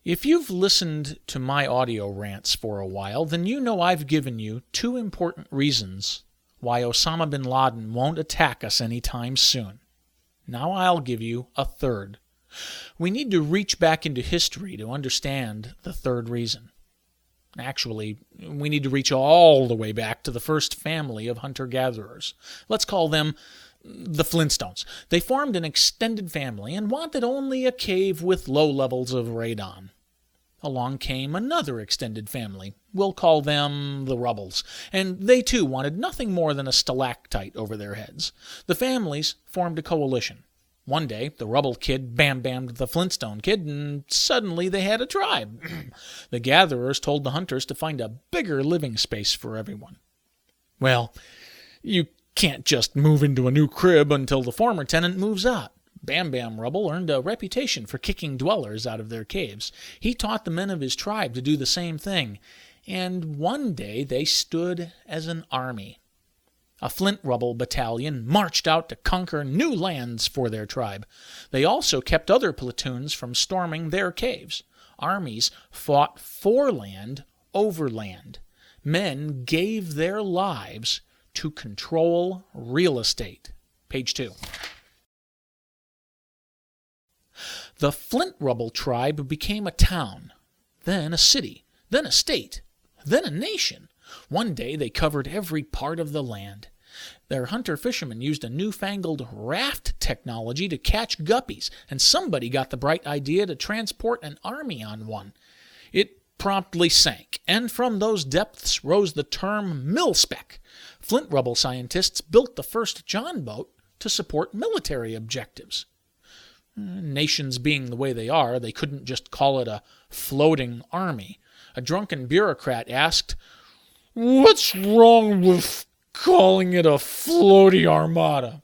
If you've listened to my audio rants for a while, then you know I've given you two important reasons why Osama bin Laden won't attack us anytime soon. Now I'll give you a third. We need to reach back into history to understand the third reason. Actually, we need to reach all the way back to the first family of hunter-gatherers. Let's call them the Flintstones. They formed an extended family and wanted only a cave with low levels of radon. Along came another extended family. We'll call them the Rubbles, and they too wanted nothing more than a stalactite over their heads. The families formed a coalition. One day, the Rubble kid bam-bammed the Flintstone kid, and suddenly they had a tribe. The gatherers told the hunters to find a bigger living space for everyone. Well, you can't just move into a new crib until the former tenant moves out. Bam Bam Rubble earned a reputation for kicking dwellers out of their caves. He taught the men of his tribe to do the same thing, and one day they stood as an army. A Flint Rubble battalion marched out to conquer new lands for their tribe. They also kept other platoons from storming their caves. Armies fought for land over land. Men gave their lives to control real estate. Page 2. The Flint Rubble tribe became a town, then a city, then a state, then a nation. One day they covered every part of the land. Their hunter-fishermen used a newfangled raft technology to catch guppies, and somebody got the bright idea to transport an army on one. It promptly sank, and from those depths rose the term mil-spec. Flint Rubble scientists built the first John boat to support military objectives. Nations being the way they are, they couldn't just call it a floating army. A drunken bureaucrat asked, "What's wrong with calling it a floaty armada?"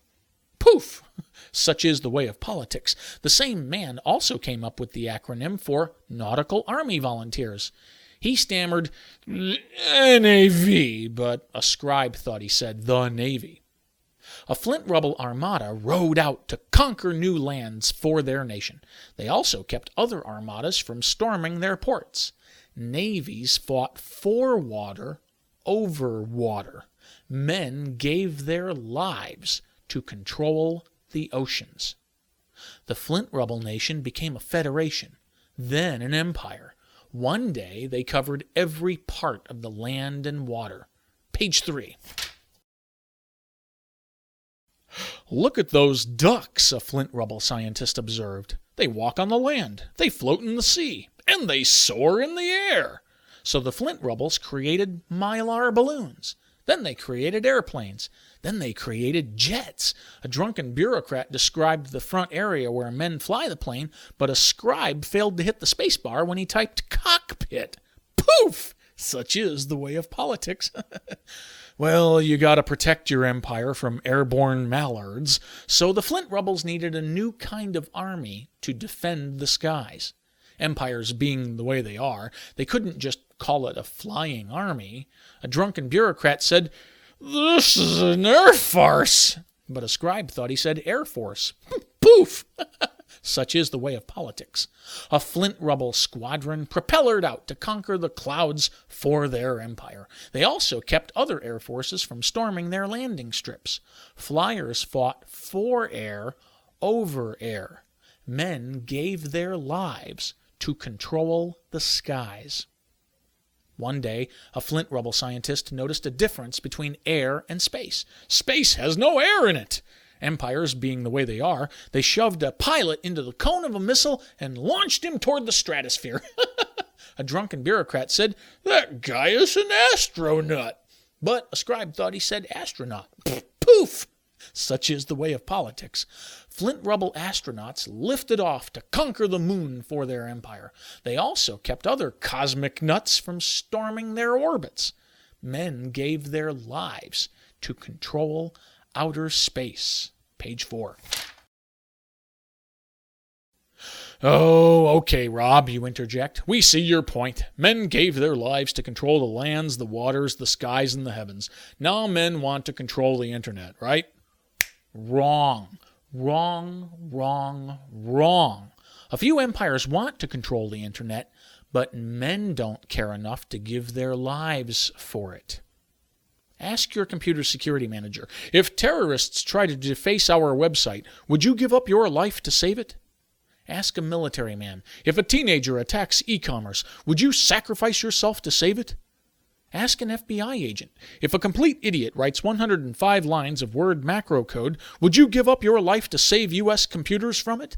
Poof! Such is the way of politics. The same man also came up with the acronym for Nautical Army Volunteers. He stammered, "NAV," but a scribe thought he said the Navy. A Flint Rubble armada rowed out to conquer new lands for their nation. They also kept other armadas from storming their ports. Navies fought for water over water. Men gave their lives to control the oceans. The Flint Rubble nation became a federation, then an empire. One day they covered every part of the land and water. Page 3. "Look at those ducks," a Flint Rubble scientist observed. "They walk on the land, they float in the sea, and they soar in the air." So the Flint Rubbles created mylar balloons. Then they created airplanes. Then they created jets. A drunken bureaucrat described the front area where men fly the plane, but a scribe failed to hit the spacebar when he typed cockpit. Poof! Such is the way of politics. Well, you got to protect your empire from airborne mallards, so the Flint Rubbles needed a new kind of army to defend the skies. Empires being the way they are, they couldn't just call it a flying army. A drunken bureaucrat said, "This is an air farce," but a scribe thought he said Air Force. Poof! Such is the way of politics. A Flint Rubble squadron propellered out to conquer the clouds for their empire. They also kept other air forces from storming their landing strips. Flyers fought for air over air. Men gave their lives to control the skies. One day, a Flint Rubble scientist noticed a difference between air and space. Space has no air in it. Empires being the way they are, they shoved a pilot into the cone of a missile and launched him toward the stratosphere. A drunken bureaucrat said, "That guy is an astronaut." But a scribe thought he said astronaut. Poof! Such is the way of politics. Flint Rubble astronauts lifted off to conquer the moon for their empire. They also kept other cosmic nuts from storming their orbits. Men gave their lives to control outer space. Page 4. "Oh, okay, Rob," you interject. "We see your point. Men gave their lives to control the lands, the waters, the skies, and the heavens. Now men want to control the internet, right?" Wrong. Wrong, wrong, wrong. A few empires want to control the internet, but men don't care enough to give their lives for it. Ask your computer security manager, if terrorists try to deface our website, would you give up your life to save it? Ask a military man, if a teenager attacks e-commerce, would you sacrifice yourself to save it? Ask an FBI agent, if a complete idiot writes 105 lines of word macro code, would you give up your life to save U.S. computers from it?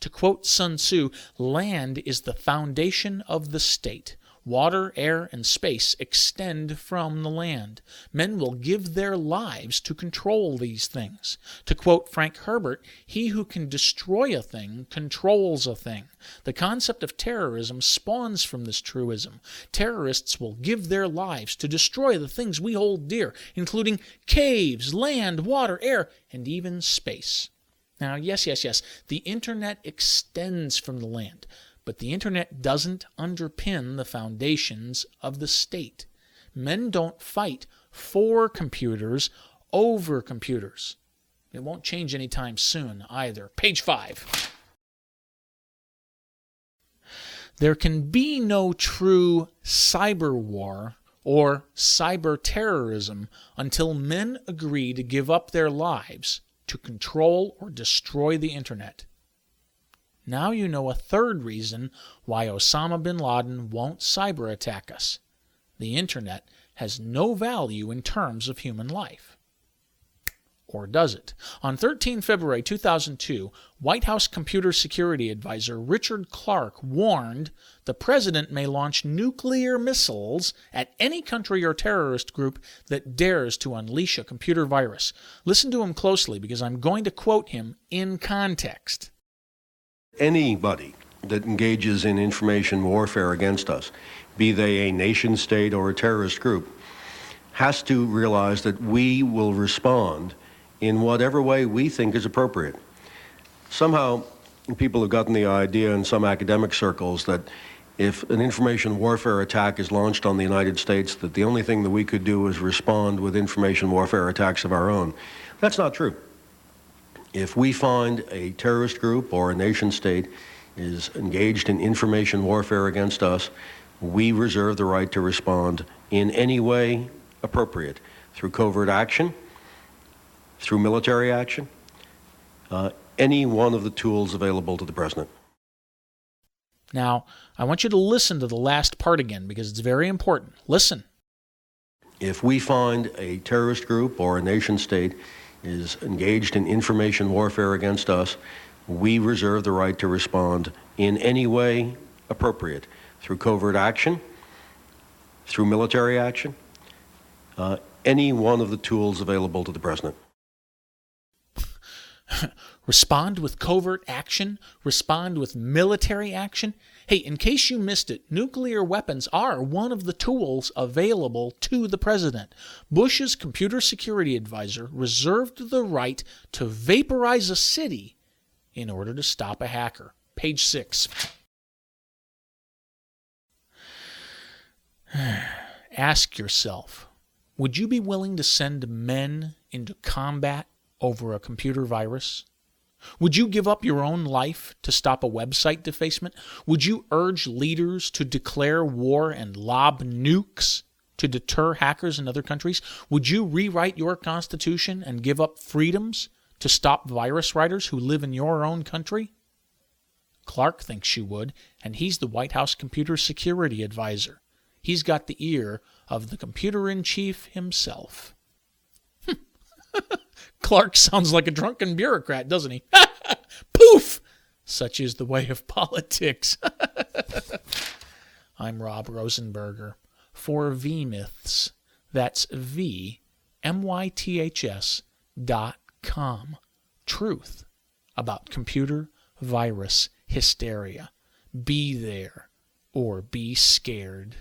To quote Sun Tzu, land is the foundation of the state. Water, air, and space extend from the land. Men will give their lives to control these things. To quote Frank Herbert, he who can destroy a thing controls a thing. The concept of terrorism spawns from this truism. Terrorists will give their lives to destroy the things we hold dear, including caves, land, water, air, and even space. Now, yes, the internet extends from the land. But the internet doesn't underpin the foundations of the state. Men don't fight for computers over computers. It won't change anytime soon either. Page 5. There can be no true cyber war or cyber terrorism until men agree to give up their lives to control or destroy the internet. Now you know a third reason why Osama bin Laden won't cyber attack us. The internet has no value in terms of human life. Or does it? On 13 February 2002, White House Computer Security Advisor Richard Clarke warned the president may launch nuclear missiles at any country or terrorist group that dares to unleash a computer virus. Listen to him closely because I'm going to quote him in context. Anybody that engages in information warfare against us, be they a nation state or a terrorist group, has to realize that we will respond in whatever way we think is appropriate. Somehow, people have gotten the idea in some academic circles that if an information warfare attack is launched on the United States, that the only thing that we could do is respond with information warfare attacks of our own. That's not true. If we find a terrorist group or a nation state is engaged in information warfare against us, we reserve the right to respond in any way appropriate, through covert action, through military action, any one of the tools available to the president. Now, I want you to listen to the last part again because it's very important. Listen. If we find a terrorist group or a nation state is engaged in information warfare against us, we reserve the right to respond in any way appropriate, through covert action, through military action, any one of the tools available to the president. Respond with covert action? Respond with military action? Hey, in case you missed it, nuclear weapons are one of the tools available to the president. Bush's computer security advisor reserved the right to vaporize a city in order to stop a hacker. Page 6. Ask yourself, would you be willing to send men into combat over a computer virus? Would you give up your own life to stop a website defacement? Would you urge leaders to declare war and lob nukes to deter hackers in other countries? Would you rewrite your constitution and give up freedoms to stop virus writers who live in your own country? Clarke thinks you would, and he's the White House Computer Security Advisor. He's got the ear of the computer-in-chief himself. Clarke sounds like a drunken bureaucrat, doesn't he? Poof! Such is the way of politics. I'm Rob Rosenberger for VMyths. That's VMYTHS.com. Truth about computer virus hysteria. Be there or be scared.